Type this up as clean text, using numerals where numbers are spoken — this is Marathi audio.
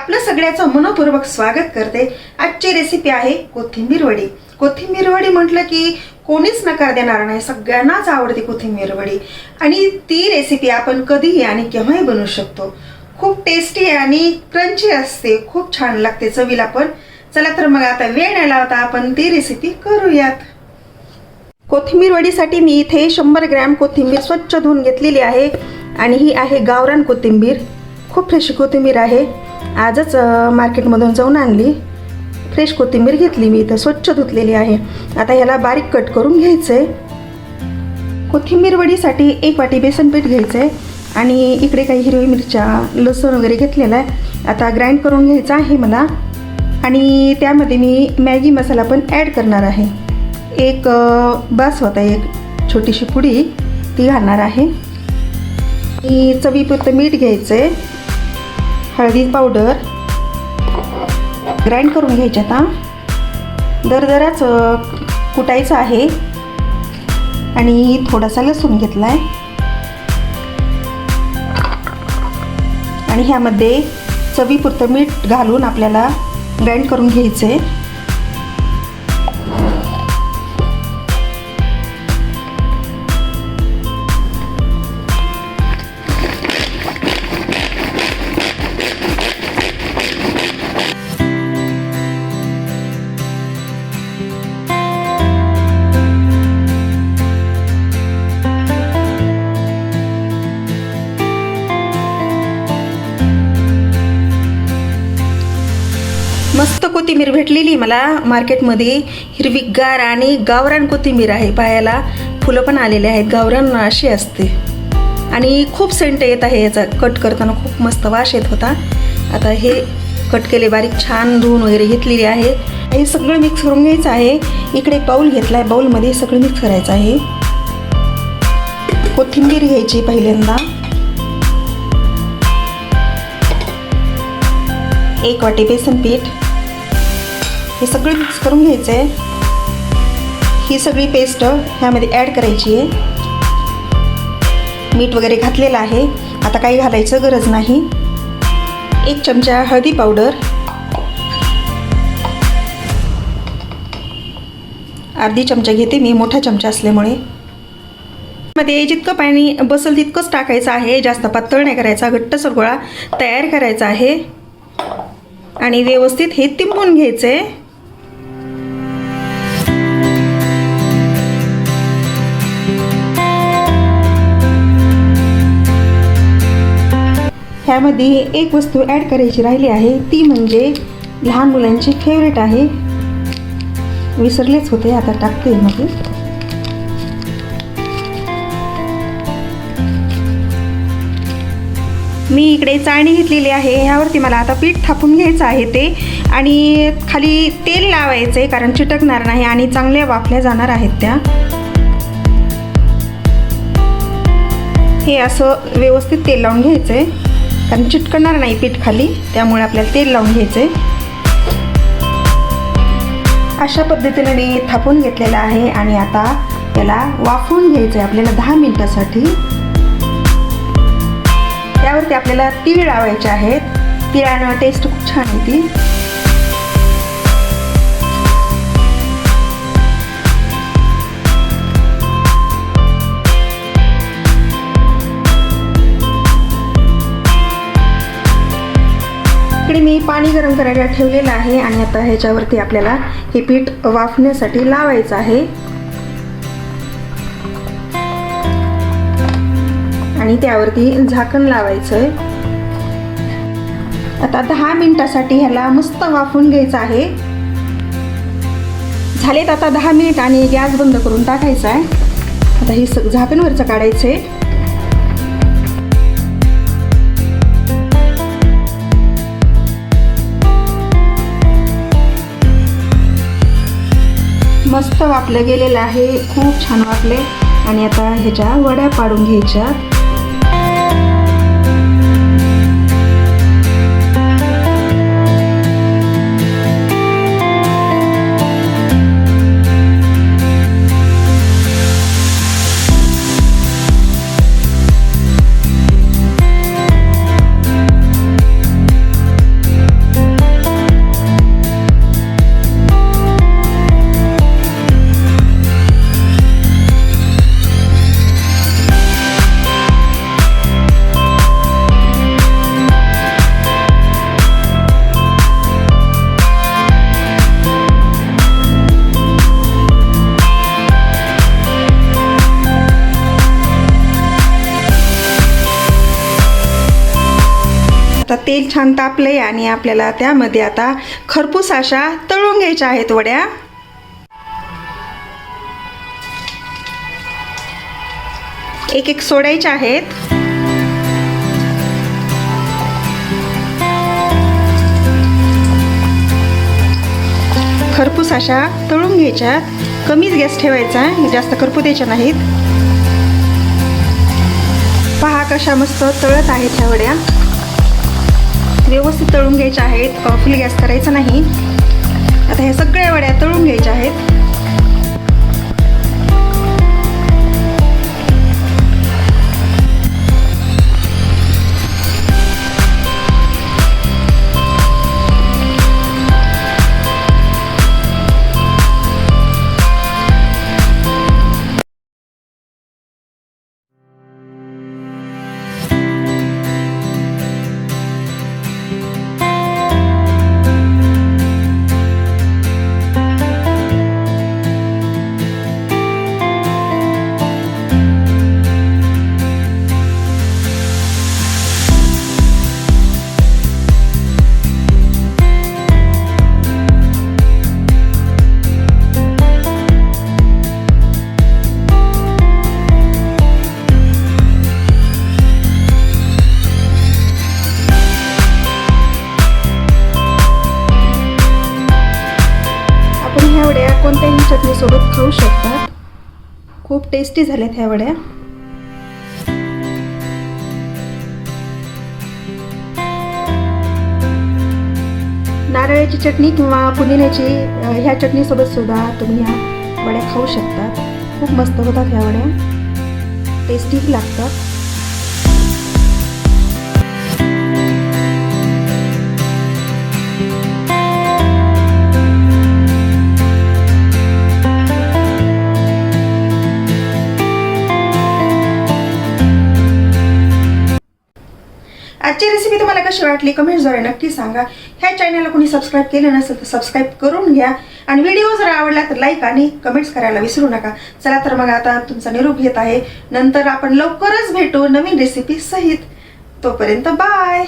आपलं सगळ्याचं मनपूर्वक स्वागत करते। आजची रेसिपी आहे कोथिंबीर वडी। कोथिंबीर वडी म्हटलं की कोणीच नकार देणार नाही, सगळ्यांनाच आवडते कोथिंबीर वडी। आणि ती रेसिपी आपण कधीही आणि केव्हाही बनवू शकतो। खूप टेस्टी आणि क्रंची असते, खूप छान लागते चवीला पण। चला तर मग आता वेळ न लावता आपण ती रेसिपी करूयात। कोथिंबीर वडीसाठी मी इथे 100 ग्रॅम कोथिंबीर स्वच्छ धुवून घेतलेली आहे आणि ही आहे गावरान कोथिंबीर। खूप फ्रेश कोथिंबीर आहे, आजच मार्केटमधून जाऊन आणली। फ्रेश कोथिंबीर घेतली मी इथे, स्वच्छ धुतलेली आहे। आता ह्याला बारीक कट करून घ्यायचंय। कोथिंबीर वडीसाठी 1 वाटी बेसन पीठ घ्यायचंय आणि इकडे काही हिरवी मिरच्या, लसूण वगैरे घेतलेला आहे। आता ग्राइंड करून घ्यायचा आहे मला आणि त्यामध्ये मी मॅगी मसाला पण ॲड करणार आहे। एक बास होता, एक छोटीशी पुडी ती घालणार आहे। चवीपुरतं मीठ घ्यायचंय, हळदी पावडर ग्राइंड करून घ्यायचे। आता दरदराच कुटायचं आहे आणि थोडासा लसूण घेतलाय आणि ह्यामध्ये चवीपुरतं मीठ घालून आपल्याला ग्राइंड करून घ्यायचंय। मस्त कोथिंबीर भेटलेली मला मार्केटमध्ये, हिरवीगार आणि गावरान कोथिंबीर आहे। पायाला फुलं पण आलेले आहेत, गावरान अशी असते आणि खूप सेंट येत आहे याचा। कट करताना खूप मस्त वास येत होता। आता हे कट केले बारीक, छान धुवून वगैरे घेतलेली आहे। हे सगळं मिक्स करून घ्यायचं आहे। इकडे बाउल घेतलाय, बाउलमध्ये सगळं मिक्स करायचं आहे। कोथिंबीर घ्यायची पहिल्यांदा, 1 वाटी बेसन पीठ, हे सगळं मिक्स करून घ्यायचं आहे। ही सगळी पेस्ट ह्यामध्ये ॲड करायची आहे। मीठ वगैरे घातलेलं आहे, आता काही घालायचं गरज नाही। 1 चमचा हळदी पावडर, अर्धी चमचा घेते मी, मोठा चमचा असल्यामुळे। मध्ये जितकं पाणी बसेल तितकंच टाकायचं आहे, जास्त पातळ नाही करायचा। घट्टसर गोळा तयार करायचा आहे आणि व्यवस्थित हे तिंबून घ्यायचे। ह्यामध्ये एक वस्तू ॲड करायची राहिली आहे, ती म्हणजे लहान मुलांची फेवरेट आहे, विसरलेच होते, आता टाकते मध्ये। मी इकडे चाळणी घेतलेली आहे, ह्यावरती मला आता पीठ थापून घ्यायचं आहे ते आणि खाली तेल लावायचं आहे, कारण चिटकणार नाही आणि चांगल्या वाफल्या जाणार आहेत त्या। हे असं व्यवस्थित तेल लावून घ्यायचं आहे, कारण चिटकणार नाही पीठ खाली, त्यामुळे आपल्याला तेल लावून घ्यायचं आहे। अशा पद्धतीने मी थापून घेतलेलं आहे आणि आता त्याला वाफवून घ्यायचं आहे आपल्याला 10 मिनिटासाठी। त्यावरती आपल्याला तीळ लावायचे आहेत, तिळानं टेस्ट खूप छान येते। इकडे मी पाणी गरम करायला ठेवलेलं आहे आणि आता ह्याच्यावरती आपल्याला हे पीठ वाफण्यासाठी लावायचं आहे आणि त्यावरती झाकण लावायचं आहे। आता 10 मिनिटासाठी ह्याला मस्त वाफवून घ्यायचं आहे। झालेत आता 10 मिनिट आणि गॅस बंद करून टाकायचा आहे। आता हे झाकण वरचं काढायचं आहे। मस्त वाफलं गेलेलं आहे, खूप छान वाफले आणि आता ह्याच्या वड्या पाडून घ्यायच्या। तेल छान तापलंय आणि आपल्याला त्यामध्ये आता खरपूस अशा तळून घ्यायच्या आहेत वड्या. एक एक सोडायच्या आहेत. खरपूस अशा तळून घ्यायच्या. कमीच गॅस ठेवायचा, जास्त करपू द्यायच्या नाहीत. पहा कशा मस्त तळत आहेत ह्या वड्या. व्यवस्थित तळून घ्यायच्या आहेत, फुल गॅस करायचा नाही. आता ह्या सगळ्या वड्या तळून घ्यायच्या आहेत. कोणत्याही चटणी सोबत खाऊ शकतात. खूप टेस्टी झाल्यात ह्या वड्या. नारळाची चटणी किंवा पुदिन्याची ह्या चटणी सोबत सुद्धा तुम्ही ह्या वड्या खाऊ शकतात. खूप मस्त होतात ह्या वड्या, टेस्टी लागतात. आजची रेसिपी तुम्हाला कशी वाटली कमेंट्सद्वारे नक्की सांगा. ह्या चॅनलला कोणी सबस्क्राईब केलं नसेल तर सबस्क्राईब करून घ्या आणि व्हिडिओ जर आवडला तर लाईक आणि कमेंट्स करायला विसरू नका. चला तर मग आता तुमचा निरोप घेत आहे. नंतर आपण लवकरच भेटू नवीन रेसिपी सहित. तोपर्यंत बाय.